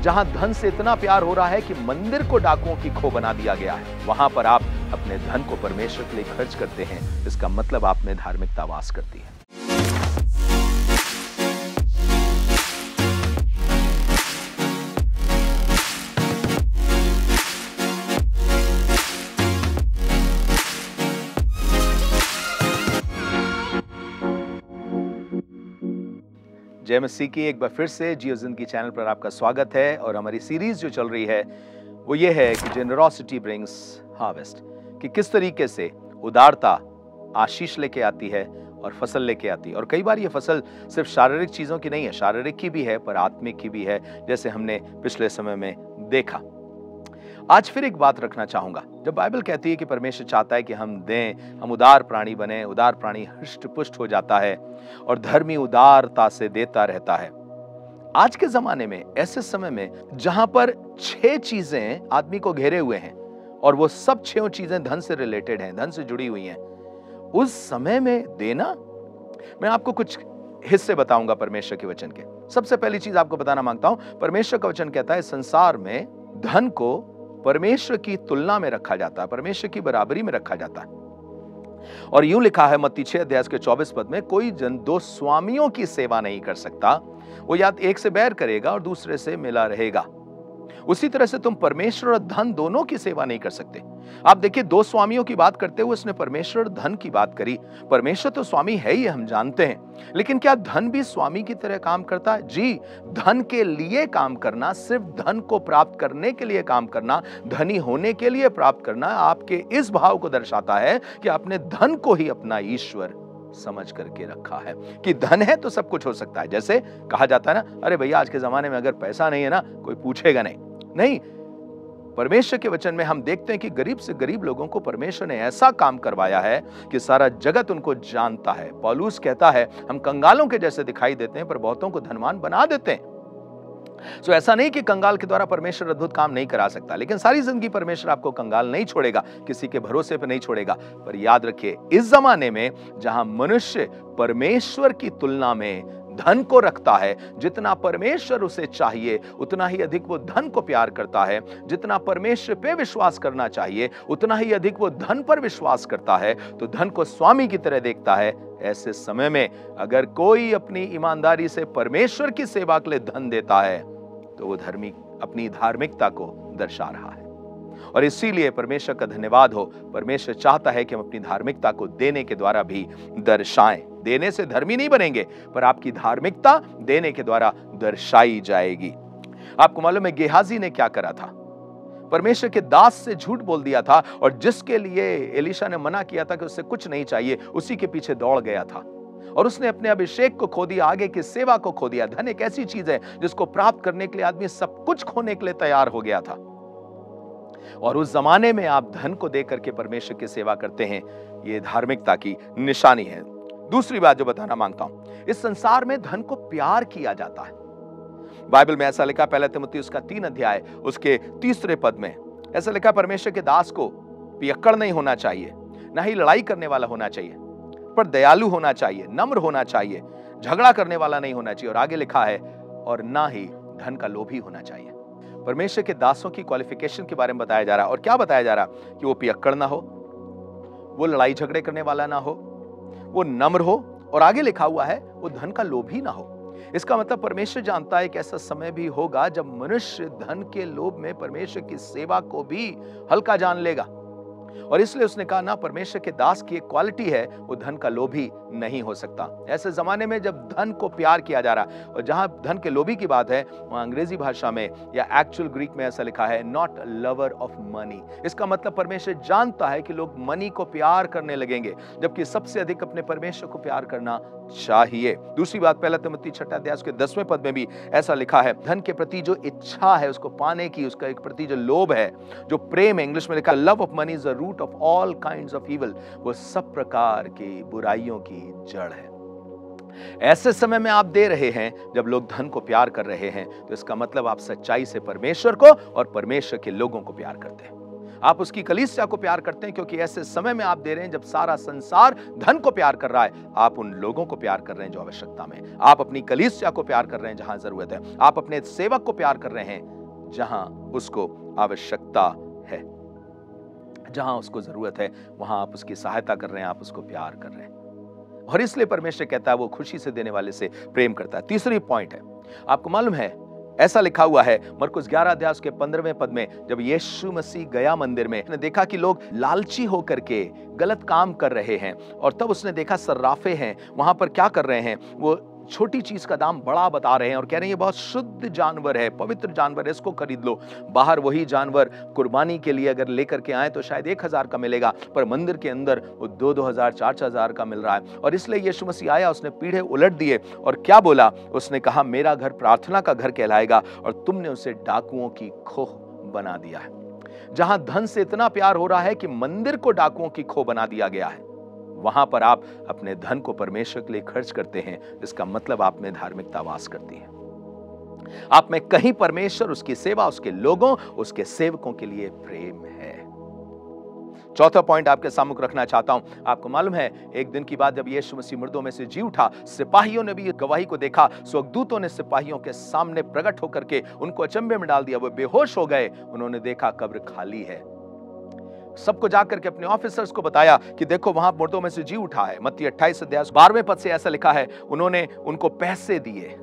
जहां धन से इतना प्यार हो रहा है कि मंदिर को डाकुओं की खो बना दिया गया है, वहां पर आप अपने धन को परमेश्वर के लिए खर्च करते हैं। इसका मतलब आप में धार्मिकता वास करती है। जय मसीह की एक बार फिर से जियो जिंदगी चैनल पर आपका स्वागत है। और हमारी सीरीज जो चल रही है वो ये है कि जेनरोसिटी ब्रिंग्स हार्वेस्ट, कि किस तरीके से उदारता आशीष लेके आती है और फसल लेके आती है। और कई बार ये फसल सिर्फ शारीरिक चीजों की नहीं है, शारीरिक की भी है पर आत्मिक की भी है, जैसे हमने पिछले समय में देखा। आज फिर एक बात रखना चाहूंगा। जब बाइबल कहती है कि परमेश्वर चाहता है कि हम दें, हम उदार प्राणी बने, उदार प्राणी हृष्ट पुष्ट हो जाता है और धर्मी उदारता से देता रहता है। आज के जमाने में, ऐसे समय में जहां पर 6 चीजें आदमी को घेरे हुए हैं और वो सब 6 चीजें धन से रिलेटेड हैं, धन से जुड़ी हुई हैं, उस समय में देना, मैं आपको कुछ हिस्से बताऊंगा परमेश्वर के वचन के। सबसे पहली चीज आपको बताना मांगता हूं, परमेश्वर का वचन कहता है संसार में धन को परमेश्वर की तुलना में रखा जाता है, परमेश्वर की बराबरी में रखा जाता है। और यूं लिखा है मत्ती 6 अध्याय के 24 पद में, कोई जन 2 स्वामियों की सेवा नहीं कर सकता, वो या एक से बैर करेगा और दूसरे से मिला रहेगा। उसी तरह से तुम परमेश्वर और धन दोनों की सेवा नहीं कर सकते। आप देखिए, 2 स्वामियों की बात करते हुए उसने परमेश्वर और धन की बात करी। परमेश्वर तो स्वामी है ही, हम जानते हैं, लेकिन क्या धन भी स्वामी की तरह काम करता है? जी, धन के लिए काम करना, सिर्फ धन को प्राप्त करने के लिए काम करना, धनी होने के लिए प्राप्त करना, आपके इस भाव को दर्शाता है कि आपने धन को ही अपना ईश्वर समझ करके रखा है, कि धन है तो सब कुछ हो सकता है। जैसे कहा जाता है ना, अरे भैया आज के जमाने में अगर पैसा नहीं है ना, कोई पूछेगा नहीं। परमेश्वर के वचन में हम देखते हैं कि गरीब से गरीब लोगों को परमेश्वर ने ऐसा काम करवाया है कि सारा जगत उनको जानता है। पौलुस कहता है, हम कंगालों के जैसे दिखाई देते हैं पर बहुतों को धनवान बना देते हैं। तो ऐसा नहीं कि कंगाल के द्वारा परमेश्वर अद्भुत काम नहीं करा सकता, लेकिन सारी जिंदगी परमेश्वर आपको कंगाल नहीं छोड़ेगा, किसी के भरोसे पर नहीं छोड़ेगा। पर याद रखिए, इस जमाने में जहां मनुष्य परमेश्वर की तुलना में धन को रखता है, जितना परमेश्वर उसे चाहिए उतना ही अधिक वो धन को प्यार करता है, जितना परमेश्वर पे विश्वास करना चाहिए उतना ही अधिक वो धन पर विश्वास करता है, तो धन को स्वामी की तरह देखता है। ऐसे समय में अगर कोई अपनी ईमानदारी से परमेश्वर की सेवा के लिए धन देता है तो वो धर्मी अपनी धार्मिकता को दर्शा रहा है। और इसीलिए परमेश्वर का धन्यवाद हो, परमेश्वर चाहता है कि हम अपनी धार्मिकता को देने के द्वारा भी दर्शाएं। देने से धर्मी नहीं बनेंगे, पर आपकी धार्मिकता देने के द्वारा दर्शाई जाएगी। आपको मालूम है गेहाजी ने क्या करा था? परमेश्वर के दास से झूठ बोल दिया था, और जिसके लिए एलीशा ने मना किया था कि उससे कुछ नहीं चाहिए, उसी के पीछे दौड़ गया था और उसने अपने अभिषेक को खो दिया, आगे की सेवा को खो दिया। धन एक ऐसी चीज है जिसको प्राप्त करने के लिए आदमी सब कुछ खोने के लिए तैयार हो गया था। और उस जमाने में आप धन को देकर के परमेश्वर की सेवा करते हैं, ये धार्मिकता की निशानी है। दूसरी बात जो बताना मांगता हूं, इस संसार में धन को प्यार किया जाता है। बाइबल में ऐसा लिखा, पहला तीमुथियुस उसका 3 अध्याय उसके 3 पद में ऐसा लिखा, परमेश्वर के दास को पियक्कड़ नहीं होना चाहिए, ना ही लड़ाई करने वाला होना चाहिए, पर दयालु होना चाहिए, नम्र होना चाहिए, झगड़ा करने वाला नहीं होना चाहिए। और आगे लिखा है, और ना ही धन का लोभी होना चाहिए। परमेश्वर के दासों की क्वालिफिकेशन के बारे में बताया जा रहा है। और क्या बताया जा रहा है? कि वो पियक्कड़ ना हो, वो लड़ाई झगड़े करने वाला ना हो, वो नम्र हो, और आगे लिखा हुआ है वो धन का लोभी ना हो। इसका मतलब परमेश्वर जानता है कि ऐसा समय भी होगा जब मनुष्य धन के लोभ में परमेश्वर की सेवा को भी हल्का जान लेगा। और इसलिए उसने कहा, ना परमेश्वर के दास की एक क्वालिटी है, वो धन का लोभी नहीं हो सकता। ऐसे जमाने में जब धन को प्यार किया जा रहा है, और जहां धन के लोभी की बात है, वहां अंग्रेजी भाषा में या एक्चुअल ग्रीक में ऐसा लिखा है, नॉट लवर ऑफ मनी। इसका मतलब परमेश्वर जानता है कि लोग मनी को प्यार करने लगेंगे, जबकि सबसे अधिक अपने परमेश्वर को प्यार करना चाहिए। दूसरी बात, पहला तीमुथियुस 6 अध्याय के 10वें पद में भी ऐसा लिखा है, धन के प्रति जो इच्छा है उसको पाने की, उसका एक प्रति जो लोभ है, जो प्रेम है, इंग्लिश में लिखा love of money is the root of all kinds of evil, वो सब प्रकार की बुराइयों की जड़ है। ऐसे समय में आप दे रहे हैं जब लोग धन को प्यार कर रहे हैं, तो इसका मतलब आप सच्चाई से परमेश्वर को और परमेश्वर के लोगों को प्यार करते हैं। आप उसकी कलीसिया को प्यार करते हैं क्योंकि ऐसे समय में आप दे रहे हैं जब सारा संसार धन को प्यार कर रहा है। आप उन लोगों को प्यार कर रहे हैं जो आवश्यकता में हैं। आप अपनी कलीसिया को प्यार कर रहे हैं जहां जरूरत है। आप अपने सेवक को प्यार कर रहे हैं जहां उसको आवश्यकता है, जहां उसको जरूरत है वहां आप उसकी सहायता कर रहे हैं, आप उसको प्यार कर रहे हैं। और इसलिए परमेश्वर कहता है वो खुशी से देने वाले से प्रेम करता है। तीसरी पॉइंट है, आपको मालूम है ऐसा लिखा हुआ है मरकुस 11 अध्याय के 15वें पद में, जब यीशु मसीह गया मंदिर में, उसने देखा कि लोग लालची होकर के गलत काम कर रहे हैं, और तब उसने देखा सर्राफे हैं वहां पर क्या कर रहे हैं, वो छोटी चीज का दाम बड़ा बता रहे हैं और कह रहे हैं ये बहुत शुद्ध जानवर है, पवित्र जानवर है, इसको खरीद लो। बाहर वही जानवर कुर्बानी के लिए अगर लेकर के आए तो शायद 1000 का मिलेगा, पर मंदिर के अंदर वो 2-2 हजार 4-4 हजार का मिल रहा है। और इसलिए यीशु मसीह आया, उसने पीढ़े उलट दिए और क्या बोला, उसने कहा मेरा घर प्रार्थना का घर कहलाएगा और तुमने उसे डाकुओं की खोह बना दिया है। जहां धन से इतना प्यार हो रहा है कि मंदिर को डाकुओं की खोह बना दिया गया है, वहां पर आप अपने धन को परमेश्वर के लिए खर्च करते हैं, इसका मतलब आप में धार्मिकता वास करती है। आप में कहीं परमेश्वर, उसकी सेवा, उसके लोगों, उसके सेवकों के लिए प्रेम है। चौथा पॉइंट आपके सामने रखना चाहता हूं। आपको मालूम है एक दिन की बात, जब यीशु मसीह मुर्दों में से जी उठा, सिपाहियों ने भी गवाही को देखा। स्वर्गदूतों ने सिपाहियों के सामने प्रकट होकर के उनको अचंभे में डाल दिया। वो बेहोश हो गए। उन्होंने देखा कब्र खाली है। सबको जाकर के अपने ऑफिसर्स को बताया कि देखो वहां मुर्दों में से जी उठा है। मत्ती 28 अध्याय 12वें पद से ऐसा लिखा है, उन्होंने उनको पैसे दिए।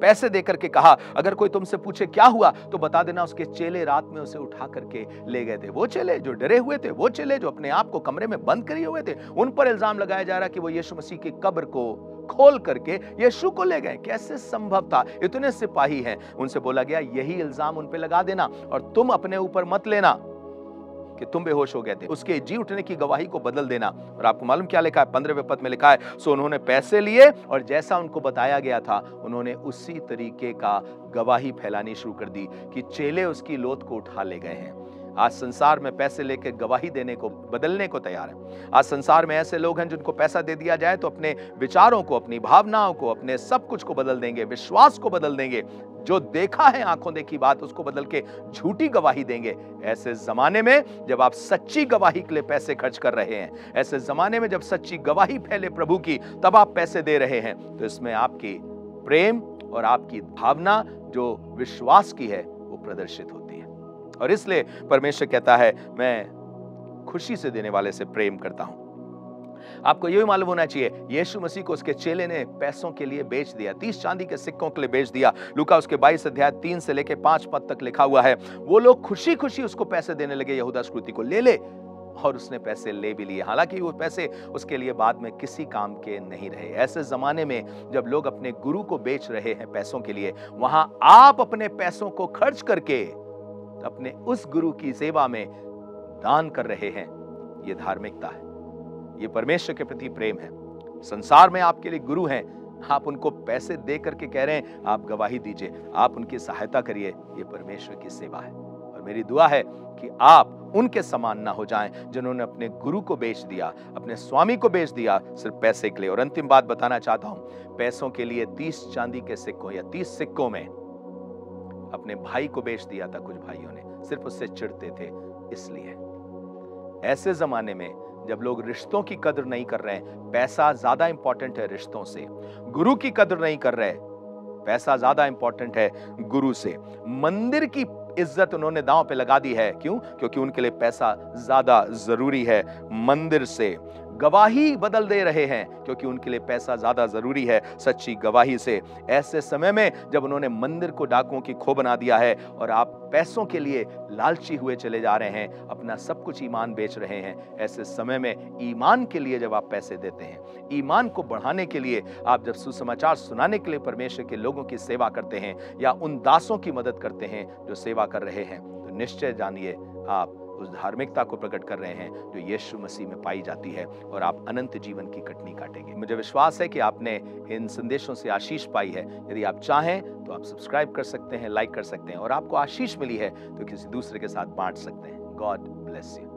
पैसे देकर के कहा अगर कोई तुमसे पूछे क्या हुआ तो बता देना उसके चेले रात में उसे उठा करके ले गए थे। वो चेले जो डरे हुए थे, वो चेले जो अपने आप को कमरे में बंद करे हुए थे, उन पर इल्जाम लगाया जा रहा कि वो यीशु मसीह की कब्र को खोल करके यीशु को ले गए। कैसे संभव था? इतने सिपाही हैं। उनसे बोला गया यही इल्जाम उन पे लगा देना और तुम अपने ऊपर मत लेना कि तुम बेहोश हो गए थे। उसके जी उठने की गवाही को बदल देना। और आपको मालूम क्या लिखा है? 15वें पद में लिखा है, सो उन्होंने पैसे लिए और जैसा उनको बताया गया था उन्होंने उसी तरीके का गवाही फैलानी शुरू कर दी कि चेले उसकी लोथ को उठा ले गए हैं। आज संसार में पैसे लेके गवाही देने को, बदलने को तैयार है। आज संसार में ऐसे लोग हैं जिनको पैसा दे दिया जाए तो अपने विचारों को, अपनी भावनाओं को, अपने सब कुछ को बदल देंगे, विश्वास को बदल देंगे, जो देखा है आंखों देखी बात उसको बदल के झूठी गवाही देंगे। ऐसे जमाने में जब आप सच्ची गवाही के लिए पैसे खर्च कर रहे हैं, ऐसे जमाने में जब सच्ची गवाही फैले प्रभु की, तब आप पैसे दे रहे हैं, तो इसमें आपकी प्रेम और आपकी भावना जो विश्वास की है वो प्रदर्शित होती है। और इसलिए परमेश्वर कहता है मैं खुशी से देने वाले से प्रेम करता हूं। आपको यह भी मालूम होना चाहिए यीशु मसीह को उसके चेले ने पैसों के लिए बेच दिया, 30 चांदी के सिक्कों के लिए बेच दिया। लूका उसके 22 अध्याय 3 से लेके 5 पद तक लिखा हुआ है। वो लोग खुशी खुशी उसको पैसे देने लगे, यहूदा इस्करियोती को ले ले, और उसने पैसे ले भी लिए। हालांकि वो पैसे उसके लिए बाद में किसी काम के नहीं रहे। ऐसे जमाने में जब लोग अपने गुरु को बेच रहे हैं पैसों के लिए, वहां आप अपने पैसों को खर्च करके अपने उस गुरु की सेवा में दान कर रहे हैं। यह धार्मिकता है, ये परमेश्वर के प्रति प्रेम है। संसार में आपके लिए गुरु हैं, आप उनको पैसे दे करके कह रहे हैं आप गवाही दीजिए, आप उनकी सहायता करिए, ये परमेश्वर की सेवा है। और मेरी दुआ है कि आप उनके समान ना हो जाएं जिन्होंने अपने गुरु को बेच दिया, अपने स्वामी को बेच दिया सिर्फ पैसे के लिए। और अंतिम बात बताना चाहता हूं, पैसों के लिए 30 चांदी के सिक्कों या 30 सिक्कों में अपने भाई को बेच दिया था कुछ भाइयों ने, सिर्फ उससे चिढ़ते थे इसलिए। ऐसे जमाने में जब लोग रिश्तों की कदर नहीं कर रहे हैं, पैसा ज्यादा इंपॉर्टेंट है रिश्तों से, गुरु की कदर नहीं कर रहे, पैसा ज्यादा इंपॉर्टेंट है गुरु से, मंदिर की इज्जत उन्होंने दांव पे लगा दी है। क्यों? क्योंकि उनके लिए पैसा ज्यादा जरूरी है मंदिर से। गवाही बदल दे रहे हैं क्योंकि उनके लिए पैसा ज्यादा जरूरी है सच्ची गवाही से। ऐसे समय में जब उन्होंने मंदिर को डाकुओं की खो बना दिया है और आप पैसों के लिए लालची हुए चले जा रहे हैं, अपना सब कुछ ईमान बेच रहे हैं, ऐसे समय में ईमान के लिए जब आप पैसे देते हैं, ईमान को बढ़ाने के लिए आप जब सुसमाचार सुनाने के लिए परमेश्वर के लोगों की सेवा करते हैं या उन दासों की मदद करते हैं जो सेवा कर रहे हैं, तो निश्चय जानिए आप उस धार्मिकता को प्रकट कर रहे हैं जो यीशु मसीह में पाई जाती है और आप अनंत जीवन की कटनी काटेंगे। मुझे विश्वास है कि आपने इन संदेशों से आशीष पाई है। यदि आप चाहें तो आप सब्सक्राइब कर सकते हैं, लाइक कर सकते हैं, और आपको आशीष मिली है तो किसी दूसरे के साथ बांट सकते हैं। God bless you.